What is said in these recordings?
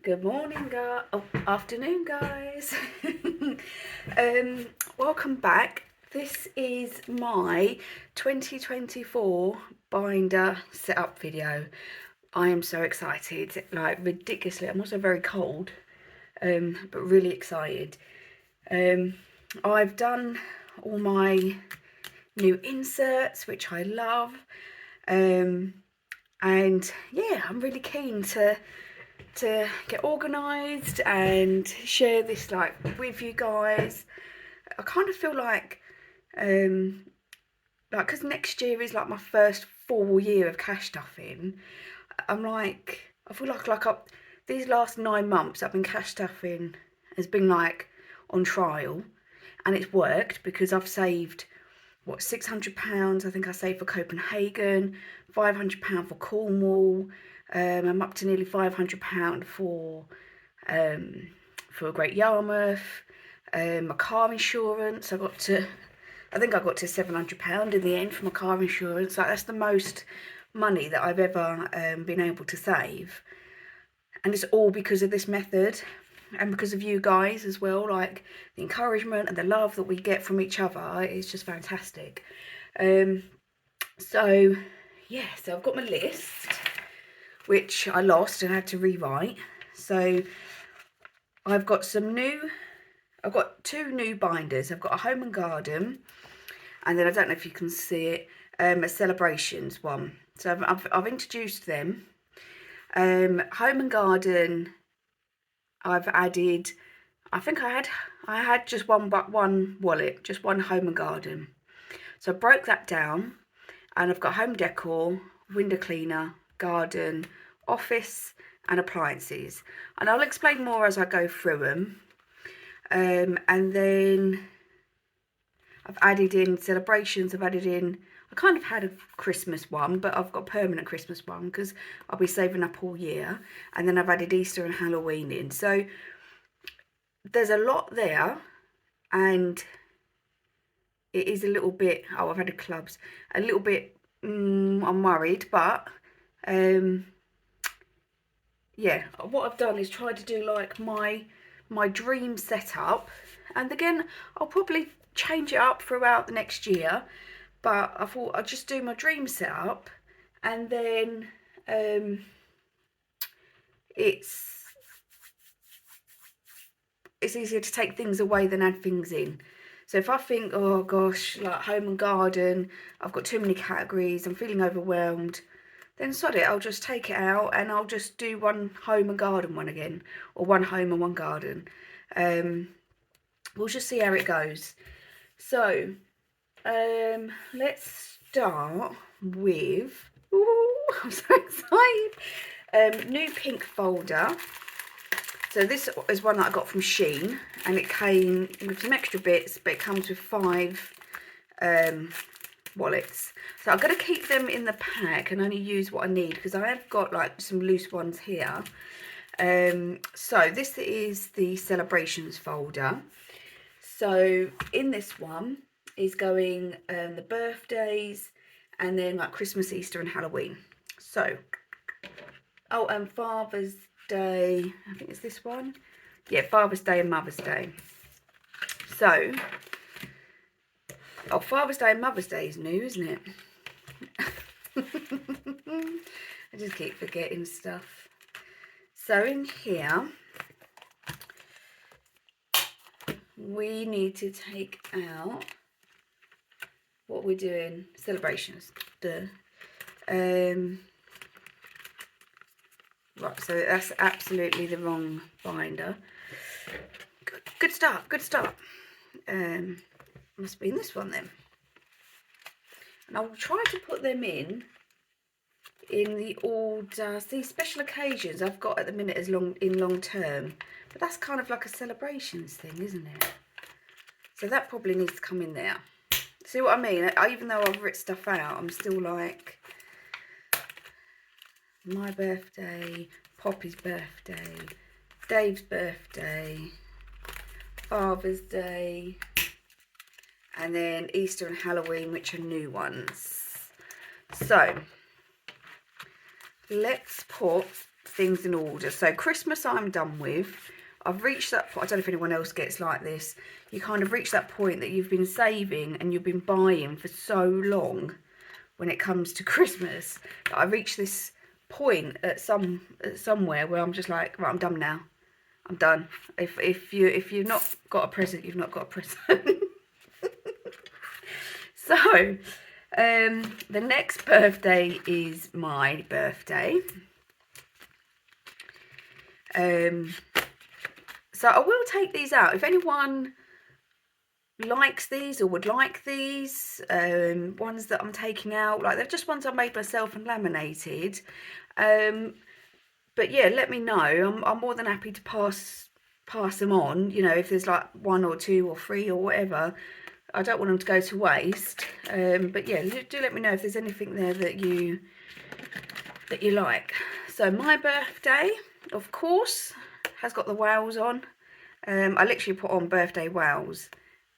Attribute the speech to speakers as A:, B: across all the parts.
A: Good morning, afternoon, guys. Welcome back. This is my 2024 binder setup video. I am so excited, like ridiculously. I'm also very cold, but really excited. I've done all my new inserts, which I love, and yeah, I'm really keen to get organised and share this like with you guys. I kind of feel like because next year is like my first full year of cash stuffing. I feel like these last 9 months I've been cash stuffing has been like on trial, and it's worked because I've saved what, £600. I think I saved for Copenhagen, £500 for Cornwall. I'm up to nearly £500 for a Great Yarmouth. My car insurance, I think I got to £700 in the end for my car insurance. Like, that's the most money that I've ever been able to save, and it's all because of this method and because of you guys as well. Like, the encouragement and the love that we get from each other is just fantastic. So yeah, so I've got my list, which I lost and had to rewrite. So I've got two new binders. I've got a Home and Garden, and then I don't know if you can see it, a Celebrations one. So I've introduced them. Home and Garden, I've added, I think I had just one wallet, just one Home and Garden. So I broke that down, and I've got home decor, window cleaner, garden, office, and appliances. And I'll explain more as I go through them. And then I've added in Celebrations. I kind of had a Christmas one, but I've got a permanent Christmas one because I'll be saving up all year. And then I've added Easter and Halloween in. So there's a lot there, and it is a little bit, oh, I've added clubs, a little bit, I'm worried, but yeah, what I've done is try to do like my dream setup, and again, I'll probably change it up throughout the next year, but I thought I'd just do my dream setup, and then it's easier to take things away than add things in. So if I think, oh gosh, like Home and Garden, I've got too many categories, I'm feeling overwhelmed, then sod it, I'll just take it out and I'll just do one Home and Garden one again, or one Home and one Garden. We'll just see how it goes. So let's start with, ooh, I'm so excited, new pink folder. So this is one that I got from Shein, and it came with some extra bits, but it comes with 5 wallets. So I'm going to keep them in the pack and only use what I need, because I have got like some loose ones here. So this is the Celebrations folder. So in this one is going the birthdays, and then like Christmas, Easter and Halloween. So, oh, and Father's Day, I think it's this one. Yeah, Father's Day and Mother's Day. So, oh, Father's Day and Mother's Day is new, isn't it? I just keep forgetting stuff. So in here, we need to take out what we're doing, Celebrations. Right, so that's absolutely the wrong binder. Good start, good start. Must be in this one then. And I'll try to put them in the order. See, special occasions I've got at the minute as long term, but that's kind of like a celebrations thing, isn't it? So that probably needs to come in there. See what I mean? Even though I've written stuff out, I'm still like, my birthday, Poppy's birthday, Dave's birthday, Father's Day, and then Easter and Halloween, which are new ones. So let's put things in order. So Christmas I'm done with. I've reached that point. I don't know if anyone else gets like this. You kind of reach that point that you've been saving and you've been buying for so long when it comes to Christmas. I reached this point at somewhere where I'm just like, right, I'm done now. I'm done. If you've not got a present, you've not got a present. So the next birthday is my birthday. So I will take these out. If anyone likes these or would like these, ones that I'm taking out, like they're just ones I made myself and laminated. But yeah, let me know. I'm more than happy to pass them on. You know, if there's like 1 or 2 or 3 or whatever. I don't want them to go to waste. But yeah, do let me know if there's anything there that you like. So my birthday, of course, has got the wows on. I literally put on birthday wows,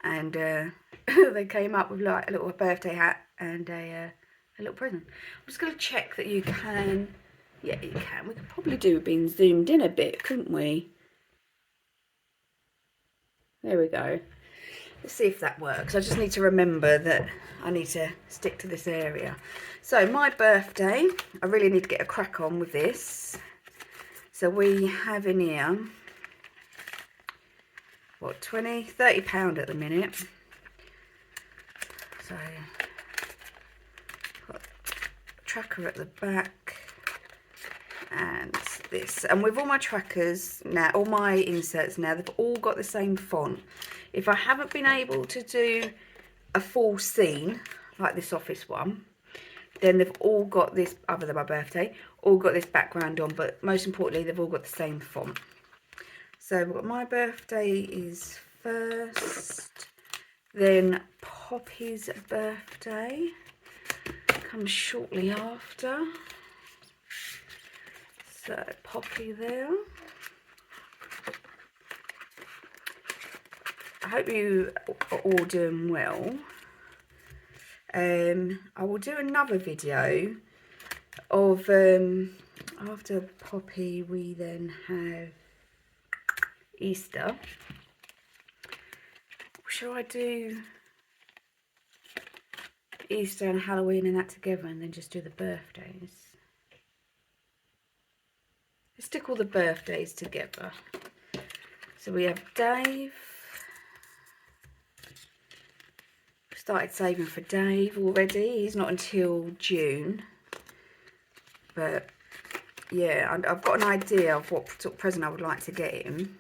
A: and they came up with like a little birthday hat and a little present. I'm just going to check that you can. Yeah, you can. We could probably do being zoomed in a bit, couldn't we? There we go. Let's see if that works. I just need to remember that I need to stick to this area. So my birthday, I really need to get a crack on with this. So we have in here, what, £30 at the minute. So got a tracker at the back and this. And with all my trackers now, all my inserts now, they've all got the same font. If I haven't been able to do a full scene like this office one, then they've all got this, other than my birthday, all got this background on, but most importantly they've all got the same font. So we've got my birthday is first, then Poppy's birthday comes shortly after. So Poppy there. I hope you are all doing well. I will do another video of after Poppy we then have Easter. Shall I do Easter and Halloween and that together and then just do the birthdays? Let's stick all the birthdays together. So we have Dave. Started saving for Dave already. He's not until June. But yeah, I've got an idea of what sort of present I would like to get him.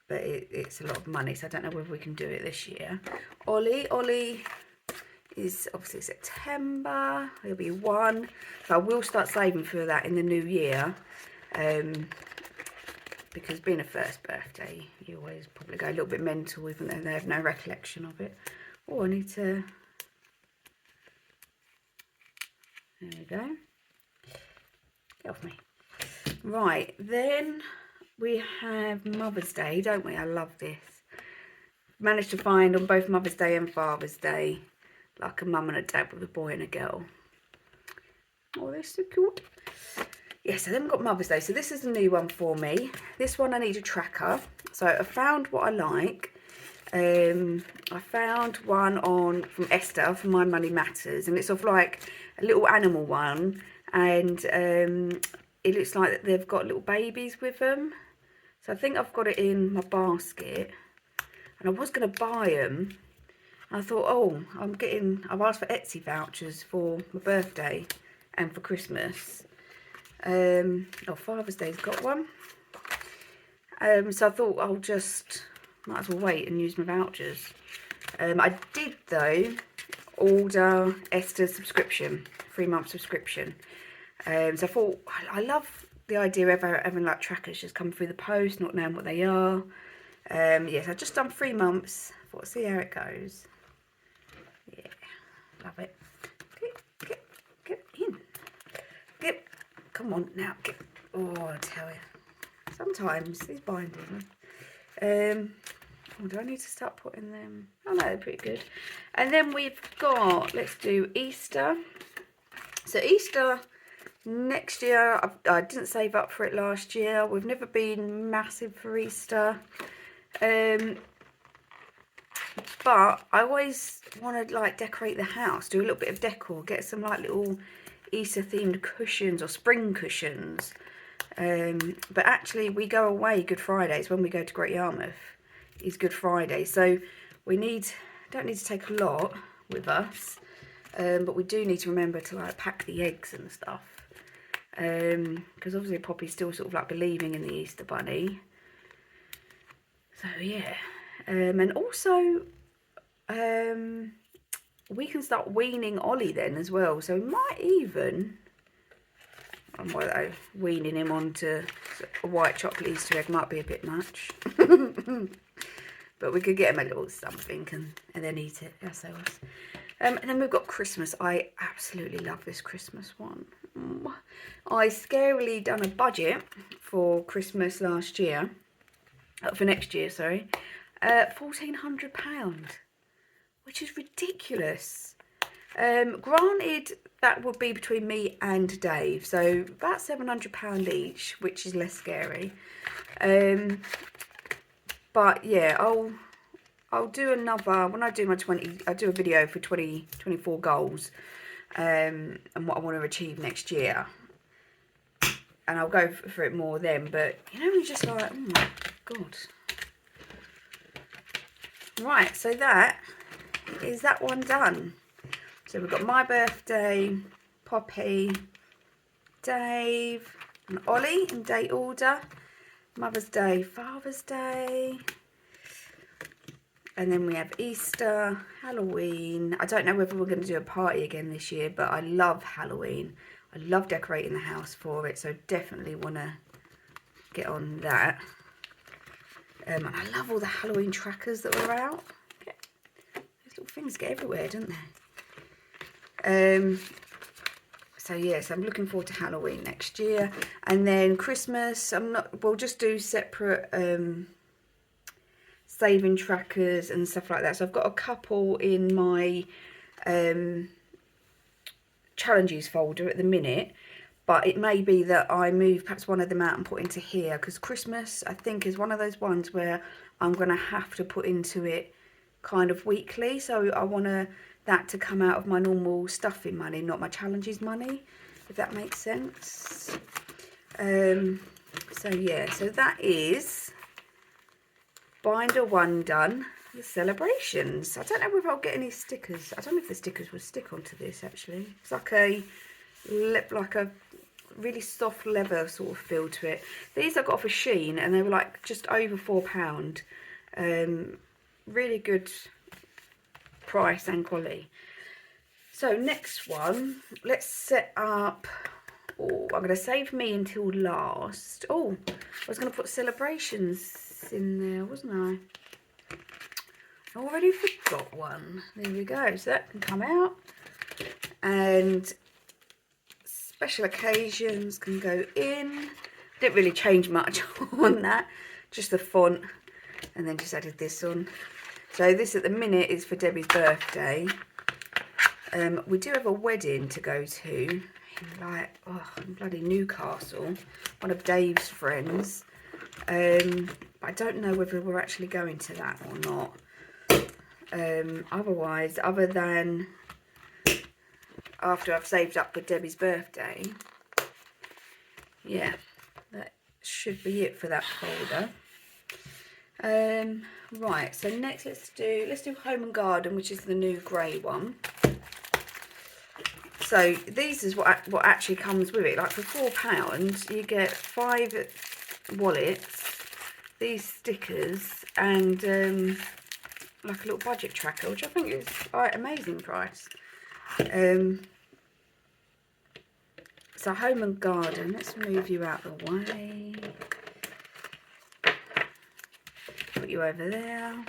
A: But it's a lot of money, so I don't know whether we can do it this year. Ollie is obviously September. He'll be 1. So I will start saving for that in the new year. Because being a first birthday, you always probably go a little bit mental, even though they have no recollection of it. Oh, I need to... There we go. Get off me. Right, then we have Mother's Day, don't we? I love this. Managed to find on both Mother's Day and Father's Day, like a mum and a dad with a boy and a girl. Oh, they're so cute. Yes, so then we've got Mother's Day. So this is a new one for me. This one I need a tracker. So I found what I like. I found one from Esther for My Money Matters. And it's sort of like a little animal one. And it looks like they've got little babies with them. So I think I've got it in my basket. And I was going to buy them. I thought, oh, I've asked for Etsy vouchers for my birthday and for Christmas. Father's Day's got one. So I thought might as well wait and use my vouchers. I did though order Esther's subscription, 3-month subscription. So I thought, I love the idea of having like trackers just come through the post, not knowing what they are. Yes, I've just done 3 months. I thought, see how it goes. Yeah, love it. Get in. Come on now. Oh, I tell you. Sometimes these bindings. Do I need to start putting them? Oh no, they're pretty good. And then we've got, let's do Easter. So Easter, next year, I didn't save up for it last year. We've never been massive for Easter. But I always want to like decorate the house, do a little bit of decor, get some like little Easter themed cushions or spring cushions. But actually we go away Good Fridays when we go to Great Yarmouth. Is Good Friday, so we don't need to take a lot with us, but we do need to remember to like pack the eggs and stuff, because obviously Poppy's still sort of like believing in the Easter Bunny. So yeah, and also we can start weaning Ollie then as well, so we might even, weaning him onto a white chocolate Easter egg might be a bit much. But we could get him a little something and then eat it. That's ours. And then we've got Christmas. I absolutely love this Christmas one. I scarily done a budget for Christmas last year. For next year, sorry. £1,400, which is ridiculous. Granted, that would be between me and Dave, so about £700 each, which is less scary. But yeah, I'll do another, when I do my I do a video for 2024 goals, and what I want to achieve next year, and I'll go for it more then. But you know, you're just like, oh my god. Right, so that is that one done. So we've got my birthday, Poppy, Dave, and Ollie in date order. Mother's Day, Father's Day, and then we have Easter, Halloween. I don't know whether we're going to do a party again this year, but I love Halloween. I love decorating the house for it, so definitely want to get on that. And I love all the Halloween trackers that were out. Those little things get everywhere, don't they? So yes, I'm looking forward to Halloween next year, and then Christmas. We'll just do separate saving trackers and stuff like that. So I've got a couple in my challenges folder at the minute, but it may be that I move perhaps one of them out and put into here, because Christmas I think is one of those ones where I'm going to have to put into it kind of weekly. So I want that to come out of my normal stuffing money, not my challenges money, if that makes sense. So yeah, so that is binder one done. The celebrations. I don't know whether I'll get any stickers. I don't know if the stickers will stick onto this actually. It's like a really soft leather sort of feel to it. These I got off of Shein and they were like just over £4. Really good price and quality. So next one, let's set up. Oh, I'm going to save me until last. Oh, I was going to put celebrations in there, wasn't I? I already forgot one. There we go. So that can come out. And special occasions can go in. Didn't really change much on that. Just the font. And then just added this on. So this at the minute is for Debbie's birthday. We do have a wedding to go to in bloody Newcastle, one of Dave's friends. But I don't know whether we're actually going to that or not. Otherwise, other than after I've saved up for Debbie's birthday, yeah, that should be it for that folder. Right, so next let's do Home and Garden, which is the new grey one. So these is what actually comes with it. Like for £4 you get 5 wallets, these stickers, and like a little budget tracker, which I think is quite amazing price. So Home and Garden, let's move you out of the way. Put you over there.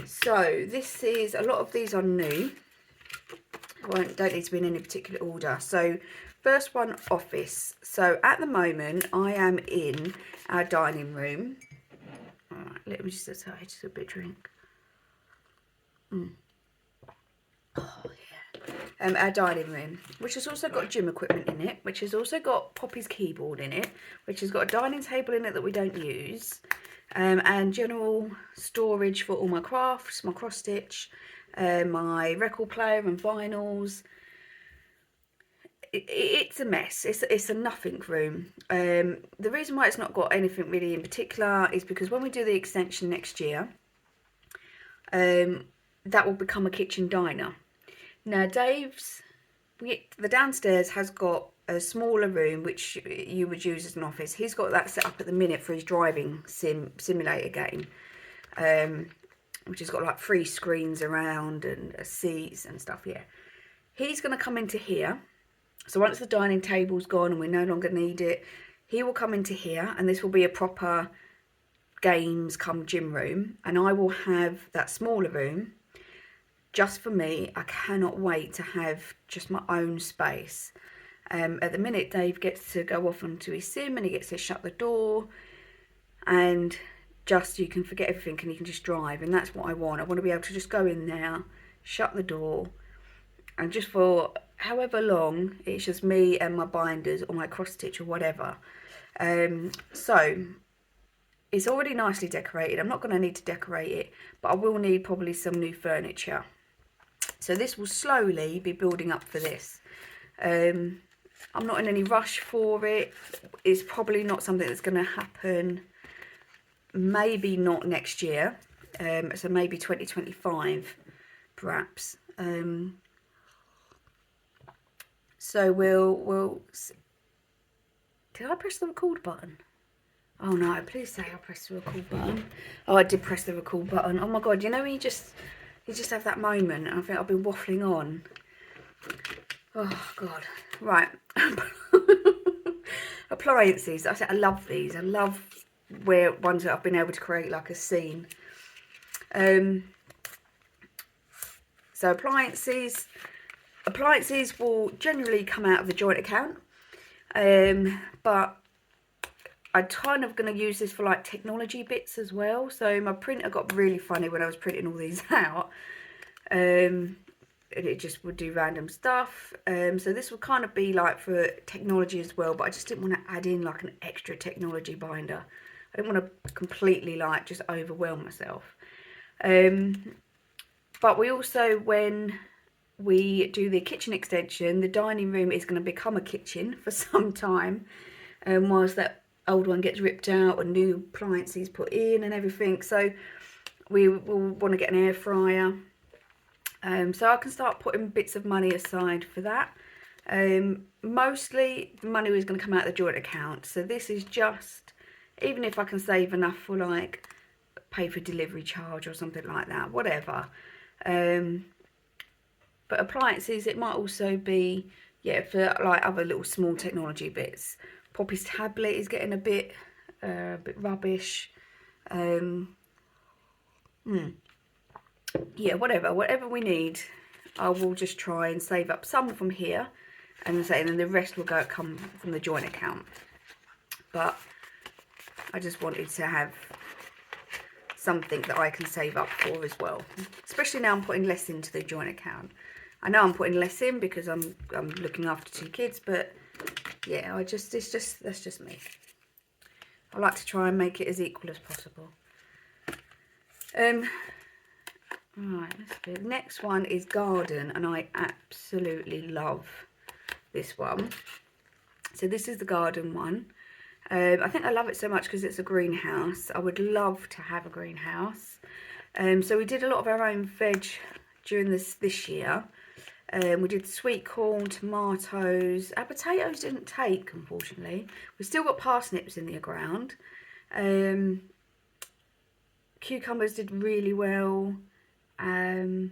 A: So this is, a lot of these are new. Don't need to be in any particular order. So first one, office. So at the moment I am in our dining room. Alright, let me just decide, just a bit of drink. Oh yeah. our dining room, which has also got gym equipment in it, which has also got Poppy's keyboard in it, which has got a dining table in it that we don't use, and general storage for all my crafts, my cross stitch, my record player and vinyls. It's a mess. It's a nothing room. The reason why it's not got anything really in particular is because when we do the extension next year, that will become a kitchen diner. Now the downstairs has got a smaller room which you would use as an office. He's got that set up at the minute for his driving simulator game, which has got like 3 screens around and seats and stuff. Yeah, he's going to come into here. So once the dining table's gone and we no longer need it, he will come into here, and this will be a proper games come gym room, and I will have that smaller room just for me. I cannot wait to have just my own space. At the minute, Dave gets to go off onto his sim and he gets to shut the door, and just you can forget everything and you can just drive, and that's what I want. I want to be able to just go in there, shut the door, and just for however long, it's just me and my binders or my cross stitch or whatever. So it's already nicely decorated. I'm not going to need to decorate it, but I will need probably some new furniture. So this will slowly be building up for this. I'm not in any rush for it. It's probably not something that's going to happen, maybe not next year. So maybe 2025 perhaps. So we'll did I press the record button? Oh no, please say I pressed the record button. Oh, I did press the record button. Oh my god, you know when you just have that moment, and I think I've been waffling on. Oh god. Right. Appliances. I love these. I love ones that I've been able to create like a scene. So appliances will generally come out of the joint account, but I'm kind of going to use this for like technology bits as well. So my printer got really funny when I was printing all these out, and it just would do random stuff. So this would kind of be like for technology as well, but I just didn't want to add in like an extra technology binder. I didn't want to completely like just overwhelm myself. But we also, when we do the kitchen extension, the dining room is going to become a kitchen for some time, whilst that old one gets ripped out and new appliances put in and everything. So we will want to get an air fryer, so I can start putting bits of money aside for that. Mostly the money is going to come out of the joint account, so this is just, even if I can save enough for like pay for delivery charge or something like that, whatever. But appliances, it might also be, yeah, for like other little small technology bits. Poppy's tablet is getting a bit rubbish. Yeah, whatever we need, I will just try and save up some from here, and then the rest will come from the joint account. But I just wanted to have something that I can save up for as well, especially now I'm putting less into the joint account. I know I'm putting less in because I'm looking after 2 kids, but yeah, that's just me. I like to try and make it as equal as possible. Right, let's do it. Next one is garden, and I absolutely love this one. So this is the garden one. I think I love it so much because it's a greenhouse. I would love to have a greenhouse. So we did a lot of our own veg during this year. We did sweet corn, tomatoes. Our potatoes didn't take, unfortunately. We've still got parsnips in the ground. Cucumbers did really well. Onions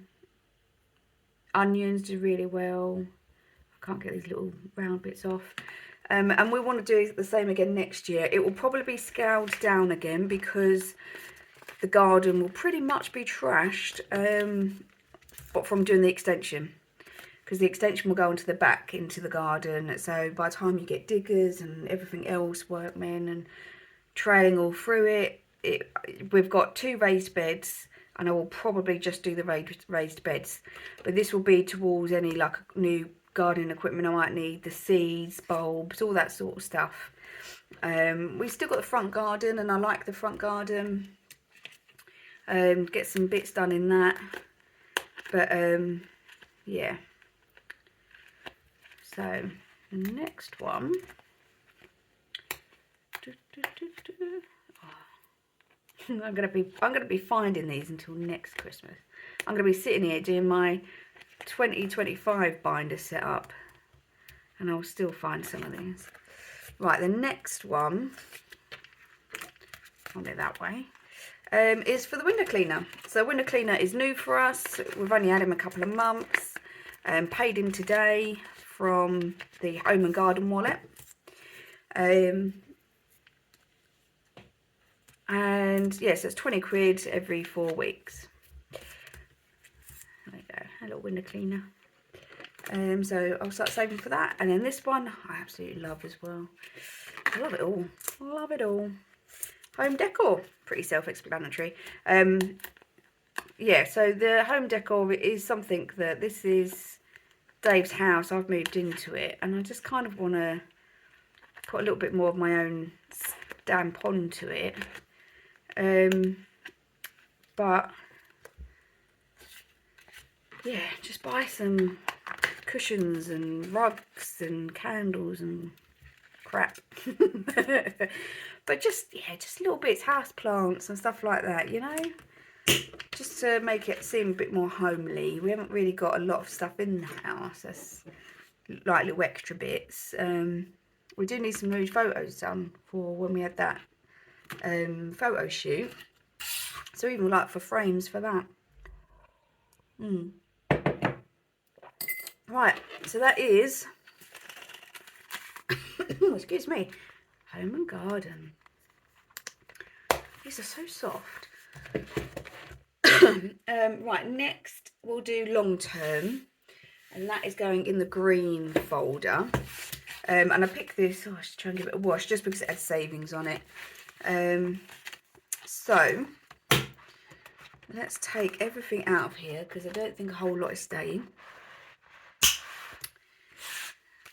A: did really well. I can't get these little round bits off. And we want to do the same again next year. It will probably be scaled down again because the garden will pretty much be trashed, but from doing the extension. Because the extension will go into the back, into the garden. So by the time you get diggers and everything else, workmen and trailing all through it, we've got 2 raised beds. and I will probably just do the raised beds. But this will be towards any like new gardening equipment I might need, the seeds, bulbs, all that sort of stuff. We've still got the front garden, and I like the front garden. Get some bits done in that. But yeah. So the next one. I'm gonna be finding these until next Christmas. I'm gonna be sitting here doing my 2025 binder setup, and I'll still find some of these. Right, the next one, I'll do it that way, is for the window cleaner. So window cleaner is new for us. We've only had him a couple of months. Paid him today from the Home and Garden wallet. And yes, it's 20 quid every 4 weeks. There we go, a little window cleaner. So I'll start saving for that. And then this one I absolutely love as well. I love it all. I love it all. Home decor, pretty self-explanatory. Yeah, so the home decor is something that, this is Dave's house. I've moved into it, and I just kind of want to put a little bit more of my own stamp onto it. But yeah, just buy some cushions and rugs and candles and crap. But just, yeah, just little bits, house plants and stuff like that, you know, just to make it seem a bit more homely. We haven't really got a lot of stuff in the house. That's like little extra bits. We do need some new photos done for when we had that photo shoot, so even like for frames for that. Right, so that is excuse me, Home and Garden. These are so soft. Right, next we'll do long term, and that is going in the green folder. And I picked this, I should try and give it a wash just because it had savings on it. So let's take everything out of here because I don't think a whole lot is staying.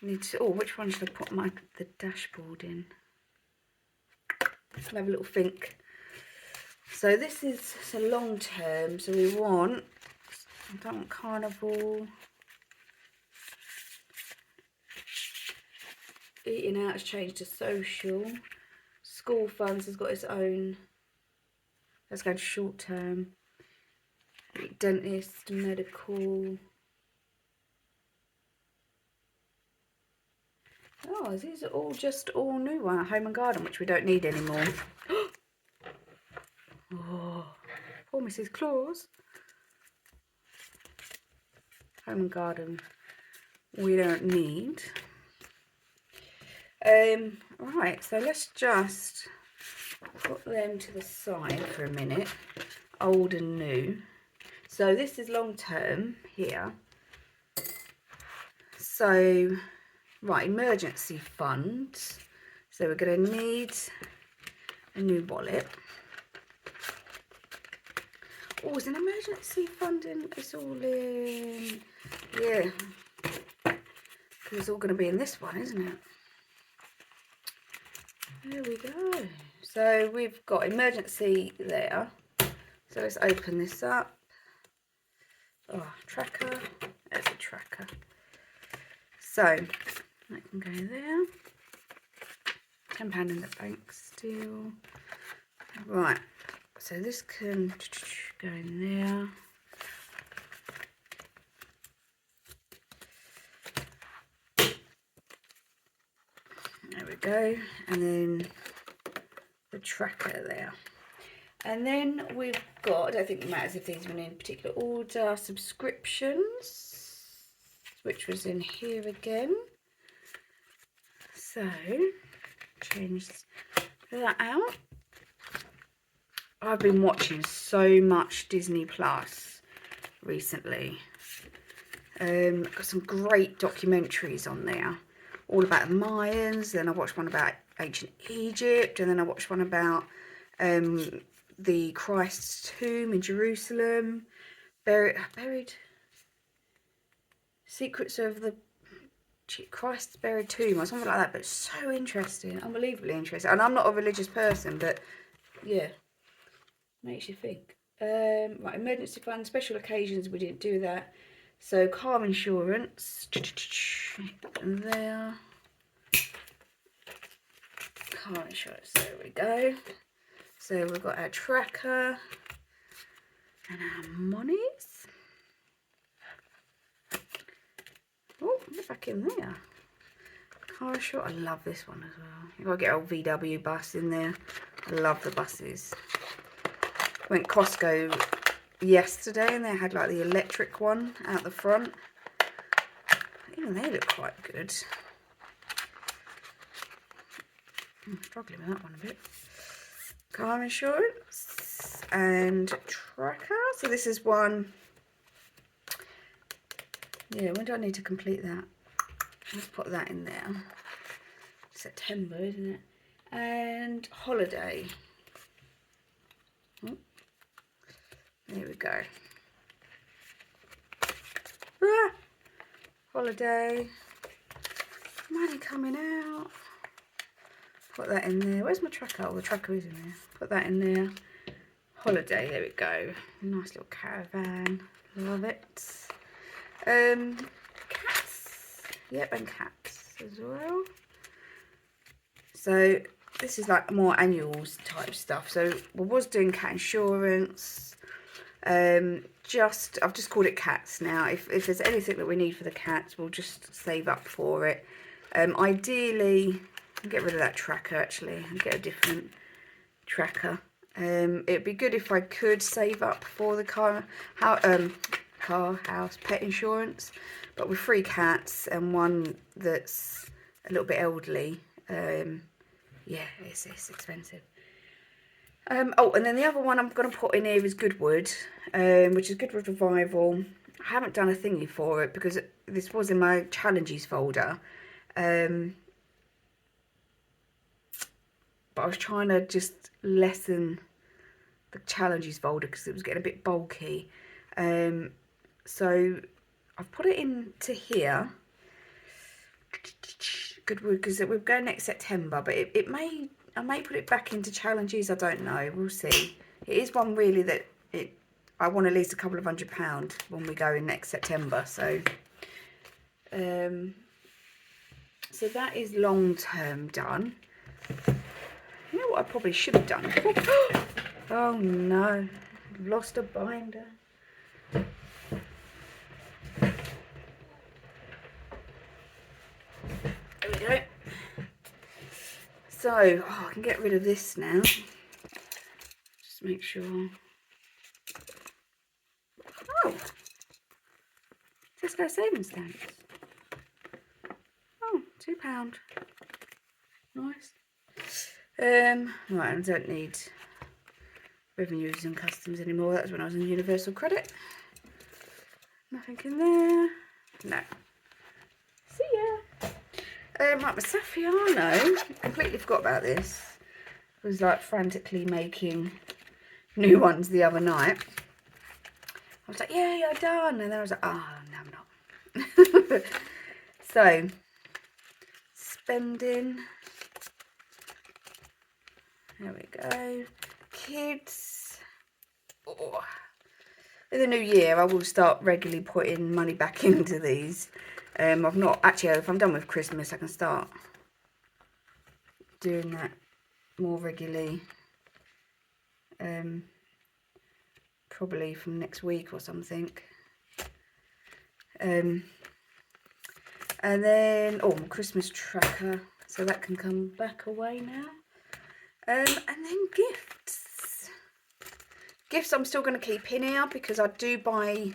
A: Need to, oh, which one should I put the dashboard in? I'll have a little think. So this is a long term, so we want, I don't want carnival. Eating out has changed to social. School funds has got its own. Let's go to short term. Dentist, medical. Oh, these are all just all new one. Home and Garden, which we don't need anymore. Oh, poor Mrs. Claus. Home and Garden, we don't need. Right, so let's just put them to the side for a minute. Old and new. So this is long term here. So, right, emergency fund. So we're going to need a new wallet. Oh, is an emergency fund in? It's all in. Yeah. It's all going to be in this one, isn't it? There we go. So we've got emergency there. So let's open this up. Oh, tracker. There's a tracker. So that can go there. £10 in the bank still. Right. So this can go in there. There we go. And then the tracker there. And then we've got, I don't think it matters if these were in particular order, subscriptions, which was in here again. So, change that out. I've been watching so much Disney Plus recently. Got some great documentaries on there, all about the Mayans. Then I watched one about ancient Egypt, and then I watched one about the Christ's tomb in Jerusalem, buried secrets of the Christ's buried tomb or something like that. But it's so interesting, unbelievably interesting. And I'm not a religious person, but yeah, makes you think. Right, emergency fund, special occasions, we didn't do that. So car insurance, and there. Car insurance, there we go. So we've got our tracker and our monies. Oh, get back in there. Car insurance, I love this one as well. You've got to get old VW bus in there. I love the buses. Went Costco yesterday and they had like the electric one out the front. Even they look quite good. I'm struggling with that one a bit. Car insurance and tracker. So this is one. Yeah, when do I need to complete that? Let's put that in there. September, isn't it? And holiday. Oh, there we go. Ah, holiday. Money coming out. Put that in there. Where's my tracker? Oh, the tracker is in there. Put that in there. Holiday. There we go. Nice little caravan. Love it. Cats. Yep, and cats as well. So this is like more annuals type stuff. So I was doing cat insurance. I've just called it cats now. If there's anything that we need for the cats, we'll just save up for it. Ideally, I'll get rid of that tracker actually and get a different tracker. It'd be good if I could save up for the car, house, pet insurance, but with 3 cats and one that's a little bit elderly, yeah, it's expensive. Oh, and then the other one I'm going to put in here is Goodwood, which is Goodwood Revival. I haven't done a thingy for it because this was in my challenges folder, but I was trying to just lessen the challenges folder because it was getting a bit bulky. So I've put it into here, Goodwood, because we're going next September, but I may put it back into challenges. I don't know. We'll see. It is one really that I want at least a couple of £100 when we go in next September. So, so that is long term done. You know what I probably should have done? Oh no, I've lost a binder. There we go. So, I can get rid of this now. Just make sure. Oh, Tesco savings stamps. Oh, £2. Nice. Right, I don't need revenues and customs anymore. That was when I was in Universal Credit. Nothing in there. No. See ya. Right, my Saffiano. Completely forgot about this. I was like frantically making new ones the other night. I was like, yeah, I'm done. And then I was like, oh, no, I'm not. So, spending. There we go. Kids. Oh. In the new year, I will start regularly putting money back into these. I've not, actually, if I'm done with Christmas, I can start doing that more regularly. Probably from next week or something. And then, oh, my Christmas tracker. So that can come back away now. And then gifts. Gifts I'm still going to keep in here because I do buy,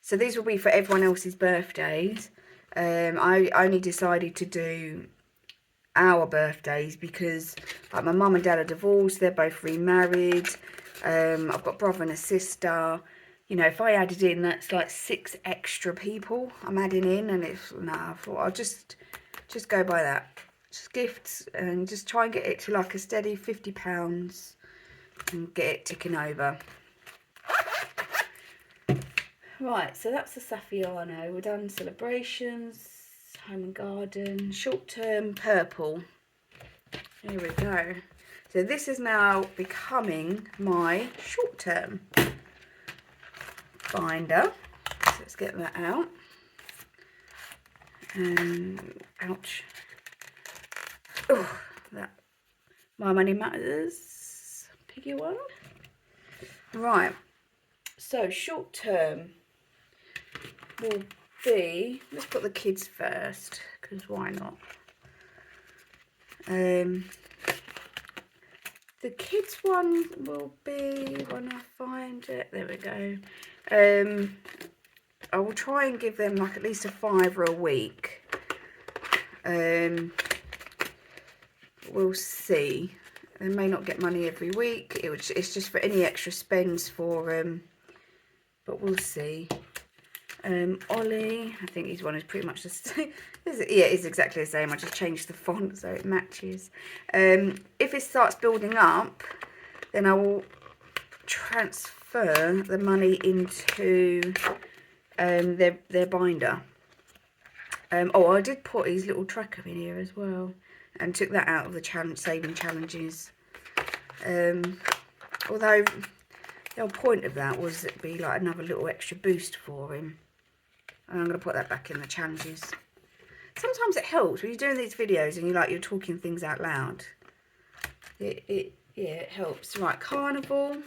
A: so these will be for everyone else's birthdays. I only decided to do our birthdays because like my mum and dad are divorced, they're both remarried. I've got a brother and a sister. You know, if I added in, that's like 6 extra people I'm adding in, and it's, I thought I'll just go by that. Just gifts and just try and get it to like a steady £50 and get it ticking over. Right, so that's the Saffiano. We're done celebrations, home and garden, short term purple. Here we go. So this is now becoming my short term binder. So let's get that out. Ouch. Oh, that My Money Matters piggy one. Right. So short term will be, let's put the kids first, because why not? The kids one will be, when I find it, there we go. I will try and give them like at least a £5 a week. We'll see. They may not get money every week. It's just for any extra spends for but we'll see. Ollie, I think his one is pretty much the same. Yeah, it is exactly the same. I just changed the font so it matches. If it starts building up, then I will transfer the money into their binder. Oh, I did put his little tracker in here as well, and took that out of the saving challenges. Although the whole point of that was it'd be like another little extra boost for him. And I'm going to put that back in the challenges. Sometimes it helps when you're doing these videos and you're talking things out loud. Yeah, it helps. Right, carnival.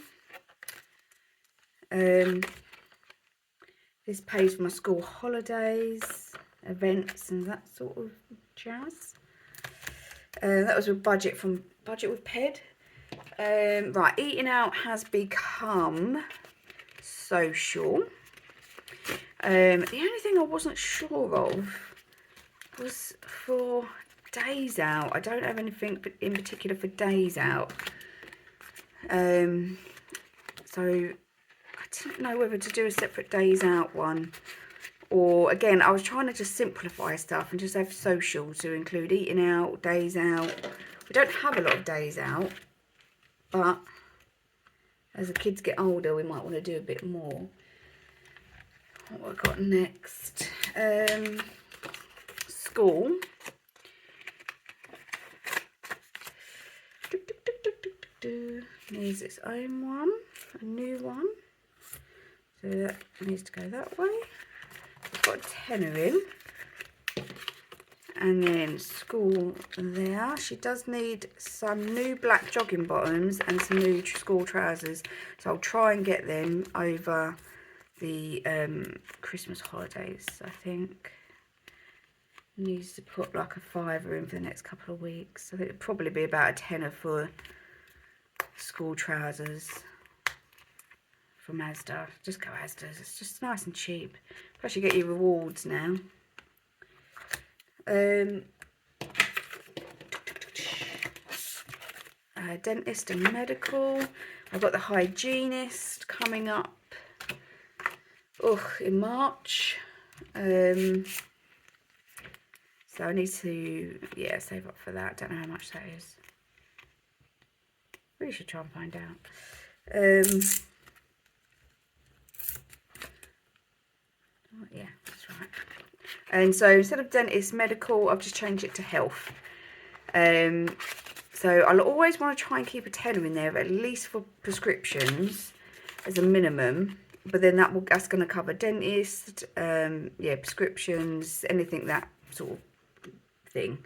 A: This pays for my school holidays, events, and that sort of jazz. That was with Budget with Ped. Right, eating out has become social. The only thing I wasn't sure of was for days out. I don't have anything in particular for days out. So I didn't know whether to do a separate days out one, or again I was trying to just simplify stuff and just have social to include eating out, days out. We don't have a lot of days out, but as the kids get older we might want to do a bit more. What have I got next? School. Needs its own one, a new one. So that needs to go that way. I've got a tenner in. And then school there. She does need some new black jogging bottoms and some new school trousers. So I'll try and get them over the Christmas holidays, I think. Needs to put like a £5 in for the next couple of weeks. I think it'd probably be about a tenner for school trousers from Asda. Just go Asda's. It's just nice and cheap. Plus you get your rewards now. Dentist and medical. I've got the hygienist coming up in March. So I need to, save up for that. Don't know how much that is. Really should try and find out. Yeah, that's right. And so instead of dentist, medical, I've just changed it to health. So I'll always want to try and keep a tenner in there, at least for prescriptions as a minimum. But then that's going to cover dentist, prescriptions, anything that sort of thing.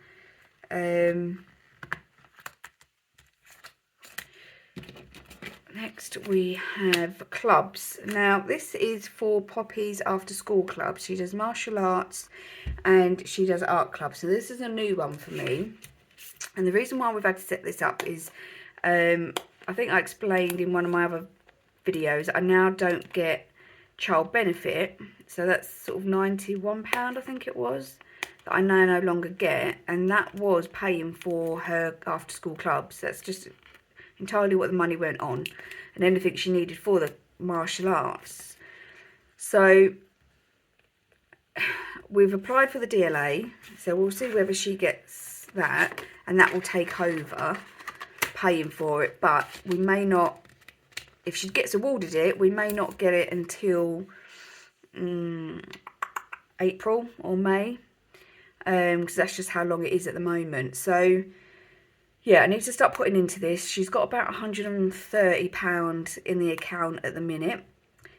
A: Next we have clubs. Now this is for Poppy's after school club. She does martial arts and she does art club. So this is a new one for me. And the reason why we've had to set this up is I think I explained in one of my other videos, I now don't get child benefit. So that's sort of £91, I think it was, that I now no longer get. And that was paying for her after school clubs. That's just entirely what the money went on, and anything she needed for the martial arts. So we've applied for the DLA, so we'll see whether she gets that, and that will take over. paying for it, but we may not, if she gets awarded it, we may not get it until April or May, because that's just how long it is at the moment. So yeah, I need to start putting into this. She's got about £130 in the account at the minute,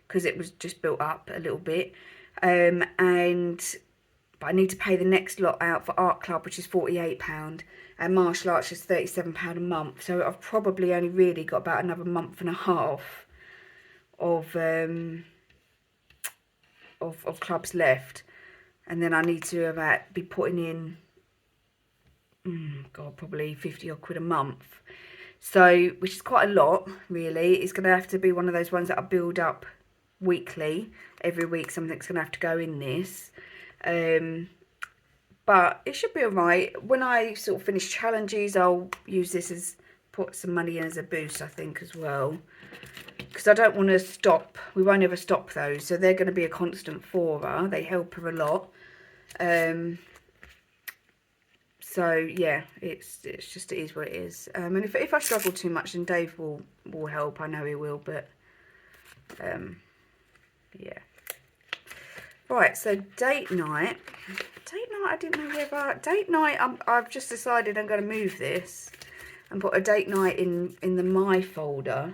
A: because it was just built up a little bit. But I need to pay the next lot out for Art Club, which is £48, and martial arts is £37 a month. So I've probably only really got about another month and a half of clubs left, and then I need to be putting in God, probably 50 odd quid a month. So, which is quite a lot, really. It's going to have to be one of those ones that I build up weekly. Every week something's going to have to go in this. But it should be alright. When I sort of finish challenges, I'll use this as, put some money in as a boost, I think, as well. Because I don't want to stop. We won't ever stop those. So they're going to be a constant for her. They help her a lot. So yeah, it's just, it is what it is. And if I struggle too much, then Dave will help. I know he will, but yeah. Right, so date night. Date night, I didn't know whether... Date night, I've just decided I'm going to move this and put a date night in the My folder.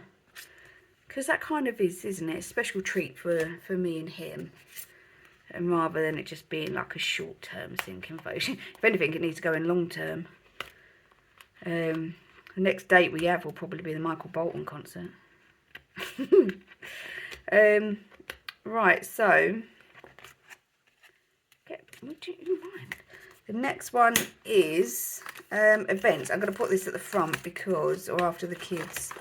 A: Because that kind of is, isn't it? A special treat for me and him. And rather than it just being like a short-term sinking vote. If anything, it needs to go in long-term. The next date we have will probably be the Michael Bolton concert. Right, so... Would you mind? The next one is events. I'm going to put this at the front because, or after the kids.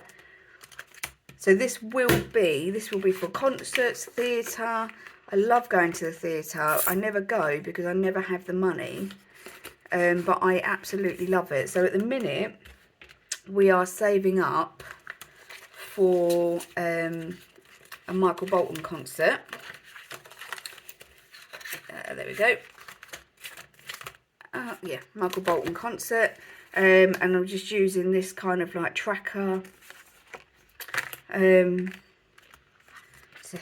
A: So this will be for concerts, theatre. I love going to the theatre. I never go because I never have the money. But I absolutely love it. So at the minute, we are saving up for a Michael Bolton concert. There we go. Yeah, Michael Bolton concert. And I'm just using this kind of like tracker to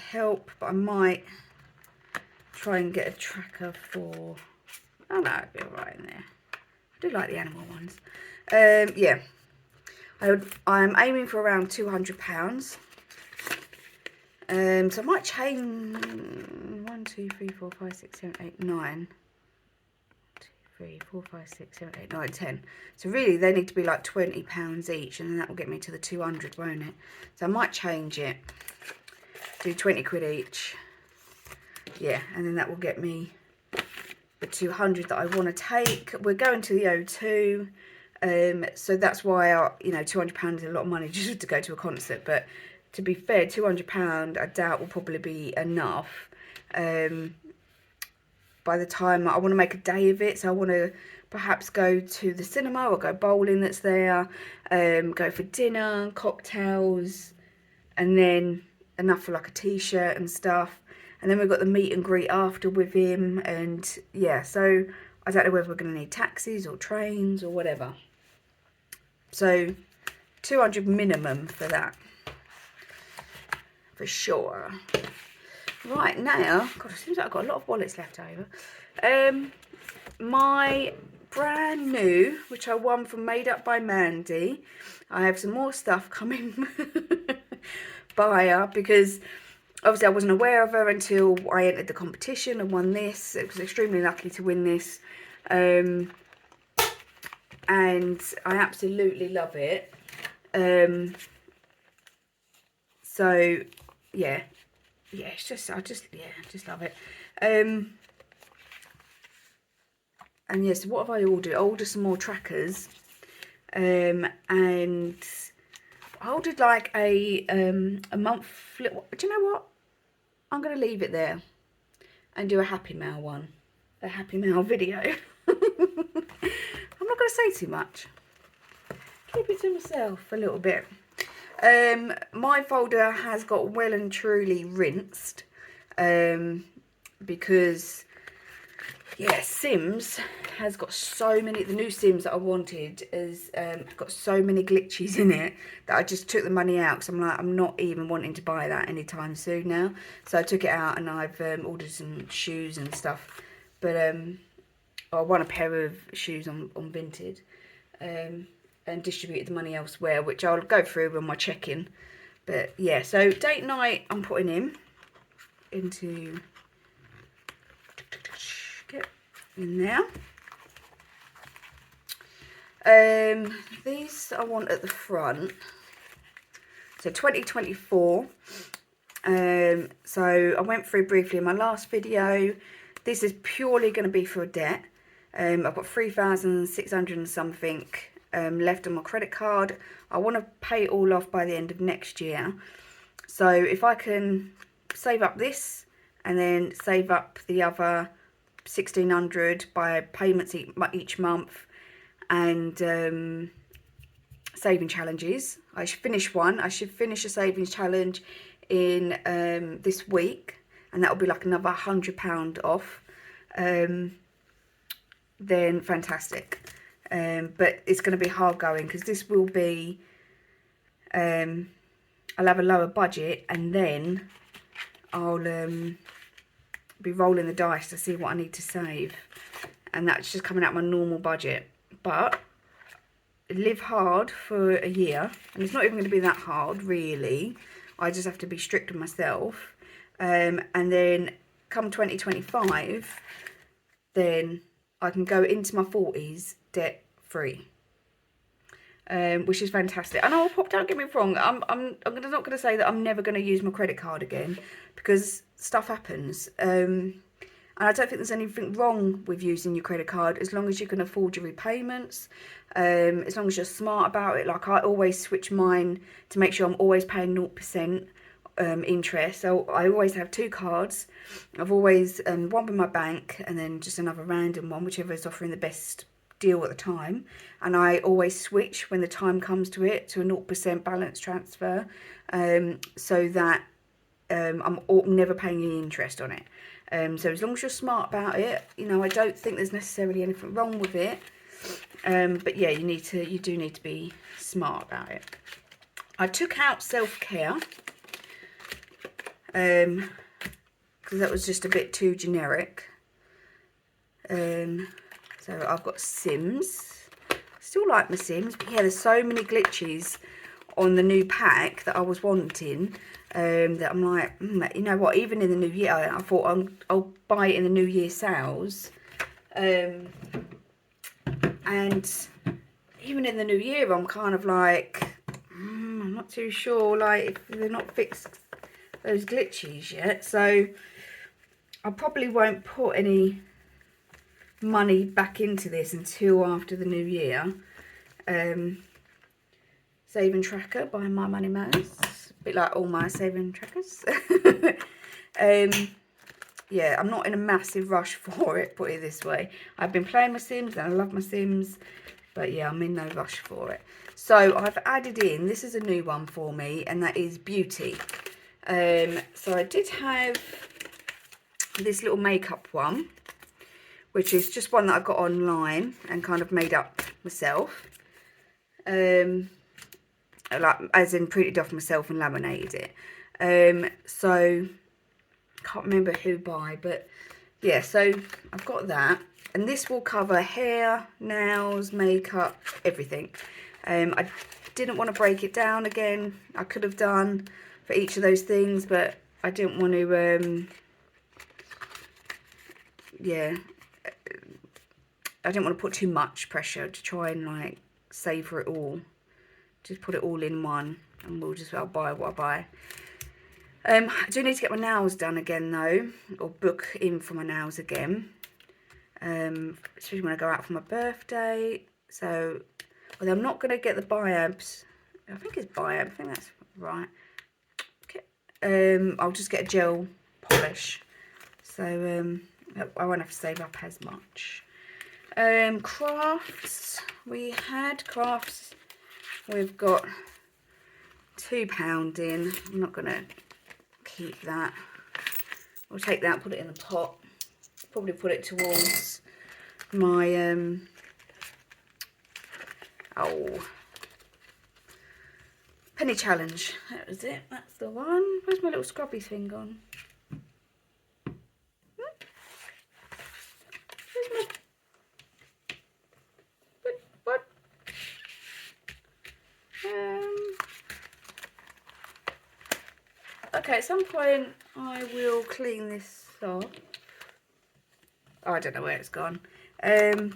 A: help. But I might try and get a tracker for... Oh no, it'll be alright in there. I do like the animal ones. Yeah. I'm aiming for around £200. So I might chain 1, 2, 3, 4, 5, 6, 7, 8, 9. 3, 4, 5, 6, 7, 8, 9, 10. So really they need to be like £20 each, and then that will get me to the 200, won't it? So I might change it. Do 20 quid each. Yeah, and then that will get me the 200 that I want to take. We're going to the O2. So that's why, you know, £200 is a lot of money just to go to a concert. But to be fair, £200 I doubt will probably be enough. By the time I want to make a day of it, so I want to perhaps go to the cinema or go bowling that's there, go for dinner, cocktails, and then enough for like a t-shirt and stuff. And then we've got the meet and greet after with him, and yeah, so I don't know whether we're going to need taxis or trains or whatever. So 200 minimum for that, for sure. Right, now, God, it seems like I've got a lot of wallets left over. My brand new, which I won from Made Up by Mandy. I have some more stuff coming by her because obviously I wasn't aware of her until I entered the competition and won this. I was extremely lucky to win this. And I absolutely love it. So, yeah. Yeah, it's just, I just love it. And yes, what have I ordered? I ordered some more trackers. And I ordered like a month flip. Do you know what? I'm going to leave it there and do a Happy Mail one. A Happy Mail video. I'm not going to say too much. Keep it to myself a little bit. My folder has got well and truly rinsed, because yeah, Sims has got so many, the new Sims that I wanted has got so many glitches in it that I just took the money out because I'm like, I'm not even wanting to buy that anytime soon now. So I took it out and I've ordered some shoes and stuff. But I won a pair of shoes on Vinted and distributed the money elsewhere, which I'll go through when my check-in. But yeah, so date night I'm putting into... Get in there. These I want at the front. So 2024. So I went through briefly in my last video. This is purely going to be for a debt. I've got 3,600 and something left on my credit card. I want to pay it all off by the end of next year. So if I can save up this and then save up the other 1,600 by payments each month and saving challenges. I should finish one. I should finish a savings challenge in this week, and that'll be like another £100 off. Then fantastic. But it's going to be hard going because this will be I'll have a lower budget, and then I'll be rolling the dice to see what I need to save, and that's just coming out my normal budget. But live hard for a year, and it's not even going to be that hard really. I just have to be strict with myself, and then come 2025 then I can go into my 40s debt free, which is fantastic. And don't get me wrong, I'm not going to say that I'm never going to use my credit card again, because stuff happens. And I don't think there's anything wrong with using your credit card as long as you can afford your repayments, as long as you're smart about it. Like, I always switch mine to make sure I'm always paying 0% interest. So I always have two cards. I've always one with my bank and then just another random one, whichever is offering the best deal at the time. And I always switch when the time comes to it to a 0% balance transfer, so that I'm never paying any interest on it. So as long as you're smart about it, you know, I don't think there's necessarily anything wrong with it. But yeah, you do need to be smart about it. I took out self-care, because that was just a bit too generic. So I've got Sims. Still like my Sims, but yeah, there's so many glitches on the new pack that I was wanting, that I'm like, you know what, even in the new year, I thought I'll buy it in the New Year sales. And even in the new year, I'm kind of like, I'm not too sure, like, if they're not fixed those glitches yet. So I probably won't put any money back into this until after the new year. Saving tracker by My Money Mouse, a bit like all my saving trackers. Yeah, I'm not in a massive rush for it, put it this way. I've been playing my Sims and I love my Sims, but yeah, I'm in no rush for it. So I've added in, this is a new one for me, and that is beauty. So I did have this little makeup one, which is just one that I got online and kind of made up myself. Like, as in printed off myself and laminated it. So can't remember who by, but yeah, so I've got that, and this will cover hair, nails, makeup, everything. I didn't want to break it down again. I could have done for each of those things, but I didn't want to yeah, I didn't want to put too much pressure to try and like savour it all. Just put it all in one, and I'll buy what I buy. I do need to get my nails done again though, or book in for my nails again, especially when I go out for my birthday. So, although I'm not going to get the Biabs, I think it's Biab, I think that's right. Okay. I'll just get a gel polish, so I won't have to save up as much. Crafts, we've got £2 in. I'm not going to keep that. We'll take that and put it in the pot. probably put it towards my penny challenge. That was it. That's the one. Where's my little scrubby thing gone? Where's my... What? Okay, at some point I will clean this off. Oh, I don't know where it's gone. But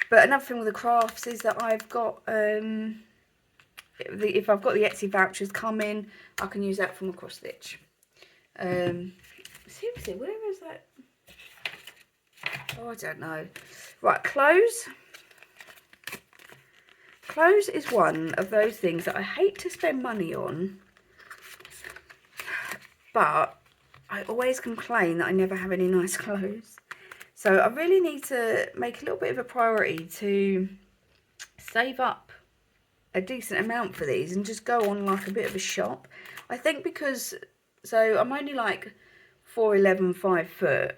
A: another thing with the crafts is that I've got if I've got the Etsy vouchers coming, I can use that for my cross stitch. Seriously, where is that? Oh, I don't know. Right, clothes. Clothes is one of those things that I hate to spend money on, but I always complain that I never have any nice clothes. So I really need to make a little bit of a priority to save up a decent amount for these and just go on like a bit of a shop. I think because, so I'm only like 4'11", 5 foot.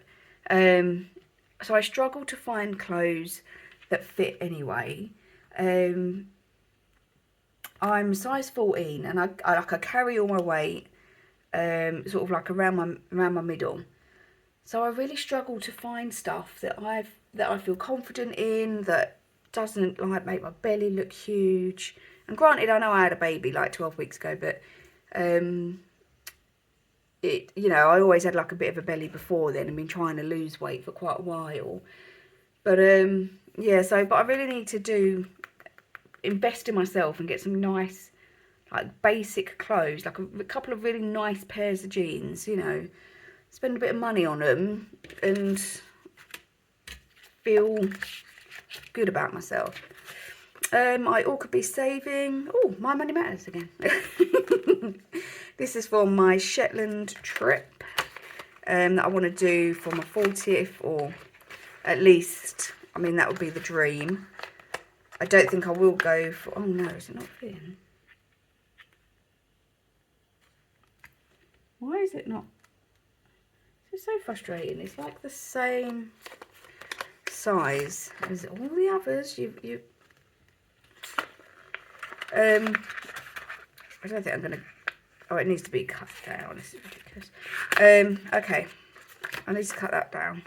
A: So I struggle to find clothes that fit anyway. I'm size 14 and I carry all my weight sort of like around my middle. So I really struggle to find stuff that I feel confident in, that doesn't like make my belly look huge. And granted, I know I had a baby like 12 weeks ago, but it, you know, I always had like a bit of a belly before then and been trying to lose weight for quite a while. But yeah, so but I really need to invest in myself and get some nice like basic clothes, like a couple of really nice pairs of jeans, you know, spend a bit of money on them and feel good about myself. I all could be saving. Oh, my money matters again. This is for my Shetland trip that I want to do for my 40th, or at least, I mean, that would be the dream. I don't think I will go for, oh no, is it not fitting? Why is it not? It's so frustrating. It's like the same size as all the others. I don't think I'm gonna. Oh, it needs to be cut down. This is ridiculous. Okay, I need to cut that down.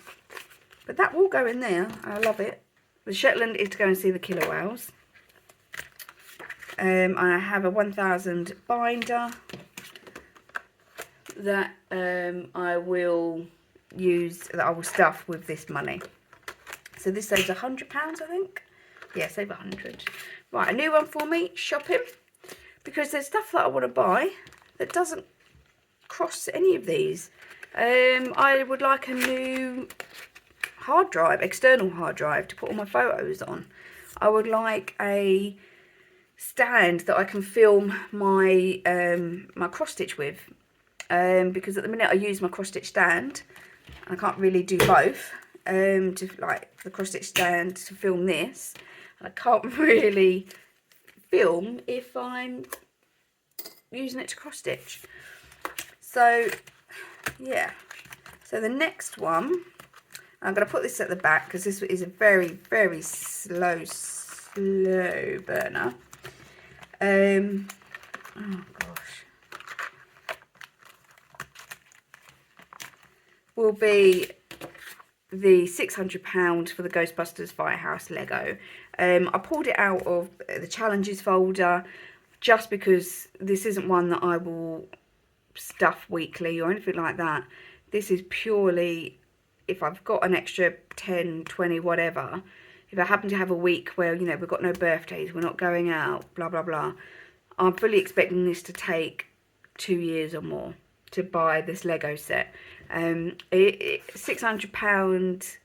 A: But that will go in there. I love it. The Shetland is to go and see the killer whales. I have a 1000 binder that I will use, that I will stuff with this money. So this saves £100, I think. Yeah, save 100. Right, a new one for me, shopping. Because there's stuff that I want to buy that doesn't cross any of these. I would like a new hard drive, external hard drive to put all my photos on. I would like a stand that I can film my my cross stitch with. Because at the minute I use my cross stitch stand, and I can't really do both. To like the cross stitch stand to film this, and I can't really film if I'm using it to cross stitch. So yeah, so the next one, I'm going to put this at the back because this is a very slow burner. Oh gosh, will be the £600 for the Ghostbusters Firehouse Lego. I pulled it out of the challenges folder just because this isn't one that I will stuff weekly or anything like that. This is purely if I've got an extra 10, 20, whatever. If I happen to have a week where, you know, we've got no birthdays, we're not going out, blah, blah, blah. I'm fully expecting this to take 2 years or more to buy this Lego set. £600,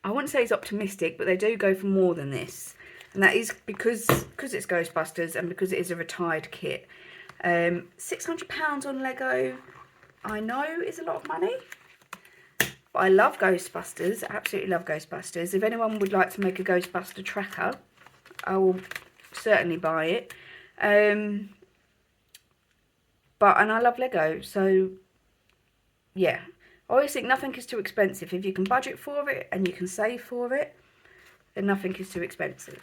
A: I wouldn't say it's optimistic, but they do go for more than this. And that is because it's Ghostbusters and because it is a retired kit. £600 on Lego, I know is a lot of money. But I love Ghostbusters, absolutely love Ghostbusters. If anyone would like to make a Ghostbuster tracker, I will certainly buy it. And I love Lego, so yeah, I always think nothing is too expensive. If you can budget for it and you can save for it, then nothing is too expensive.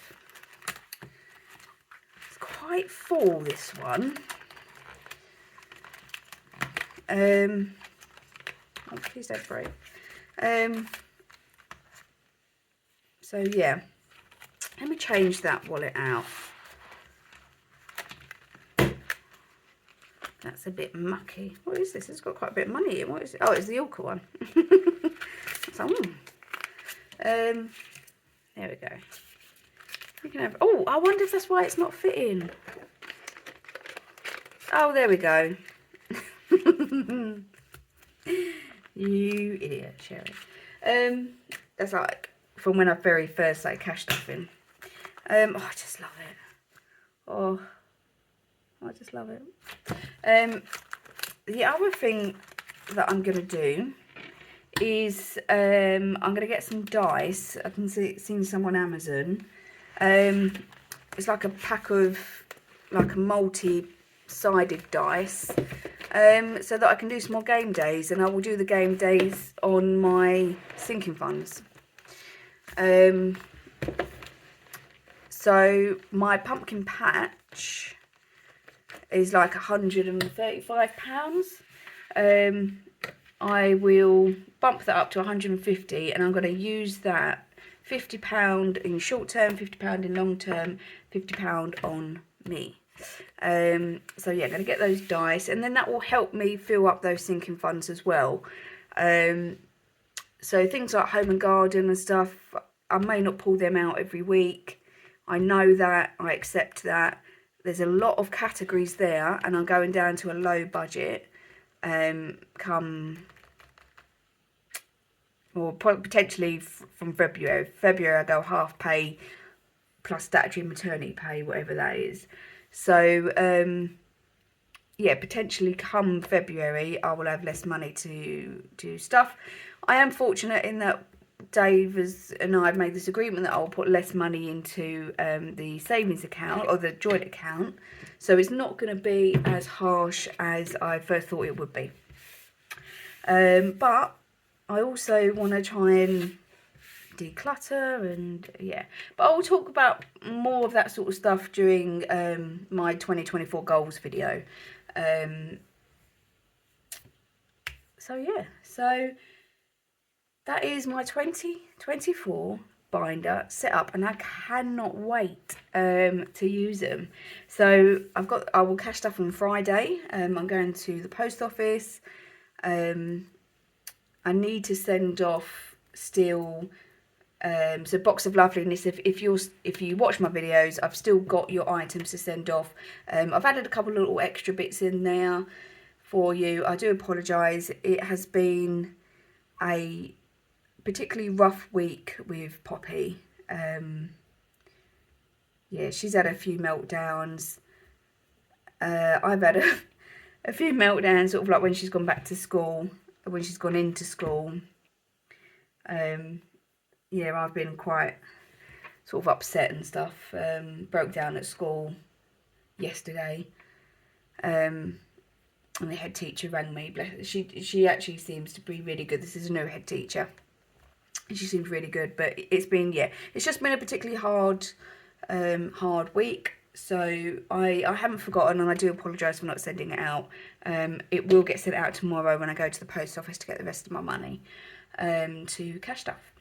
A: It's quite full, this one. Oh, please don't break. So yeah, let me change that wallet out. That's a bit mucky. What is this? It's got quite a bit of money in. What is it? Oh, it's the Ilka one. So, there we go. You can have. Oh, I wonder if that's why it's not fitting. Oh, there we go. You idiot, Sherry. That's like from when I very first started cash stuffing. Oh, I just love it. Oh, I just love it. The other thing that I'm going to do is I'm going to get some dice. I can see some on Amazon. It's like a pack of like a multi-sided dice, so that I can do some more game days, and I will do the game days on my sinking funds. So my pumpkin patch is like £135. I will bump that up to 150, and I'm going to use that £50 in short term, £50 in long term, £50 on me. So yeah, I'm going to get those dice, and then that will help me fill up those sinking funds as well. So things like home and garden and stuff, I may not pull them out every week. I know that, I accept that. There's a lot of categories there, and I'm going down to a low budget. Or potentially from February. February I go half pay plus statutory maternity pay, whatever that is. So yeah, potentially come February I will have less money to do stuff. I am fortunate in that Dave and I have made this agreement that I'll put less money into the savings account or the joint account, so it's not going to be as harsh as I first thought it would be. But I also want to try and declutter, and yeah, but I'll talk about more of that sort of stuff during my 2024 goals video. So yeah, so that is my 2024 binder set up, and I cannot wait to use them. So I will cash stuff on Friday. I'm going to the post office. I need to send off still. So Box of Loveliness, if you watch my videos, I've still got your items to send off. I've added a couple of little extra bits in there for you. I do apologise. It has been a particularly rough week with Poppy. Yeah, she's had a few meltdowns. I've had a few meltdowns, sort of like when she's gone back to school, when she's gone into school. Yeah, I've been quite sort of upset and stuff. Broke down at school yesterday. And the head teacher rang me. She actually seems to be really good. This is a new head teacher. She seems really good, but it's been, yeah, it's just been a particularly hard week. So I haven't forgotten, and I do apologise for not sending it out. It will get sent out tomorrow when I go to the post office to get the rest of my money to cash stuff.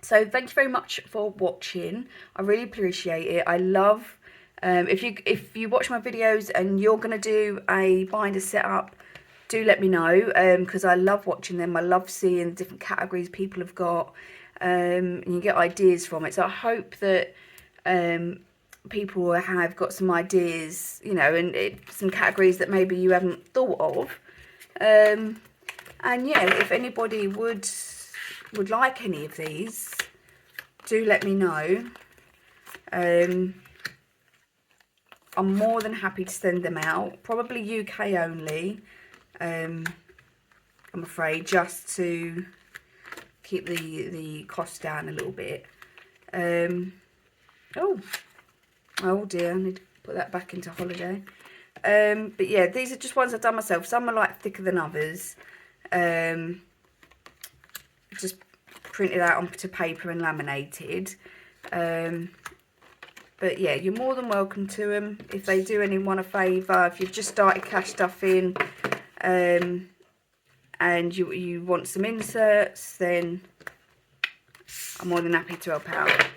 A: So thank you very much for watching. I really appreciate it. I love if you watch my videos and you're going to do a binder setup, do let me know, because I love watching them. I love seeing the different categories people have got, and you get ideas from it. So I hope that people have got some ideas, you know, and some categories that maybe you haven't thought of. And yeah, if anybody would like any of these, do let me know. I'm more than happy to send them out, probably UK only, I'm afraid, just to keep the cost down a little bit. Oh dear, I need to put that back into holiday. But yeah, these are just ones I've done myself. Some are like thicker than others. just printed out onto paper and laminated. But yeah, you're more than welcome to them if they do anyone a favour. If you've just started cash stuffing and you want some inserts, then I'm more than happy to help out.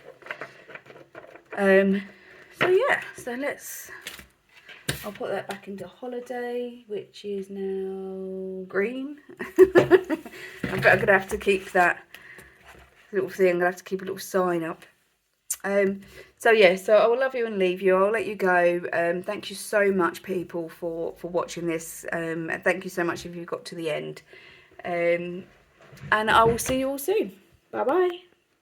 A: So yeah, so I'll put that back into Holiday, which is now green. I'm going to have to keep that little thing. I'm going to have to keep a little sign up. So yeah, so I will love you and leave you. I'll let you go. Thank you so much, people, for watching this. And thank you so much if you got to the end. And I will see you all soon. Bye bye.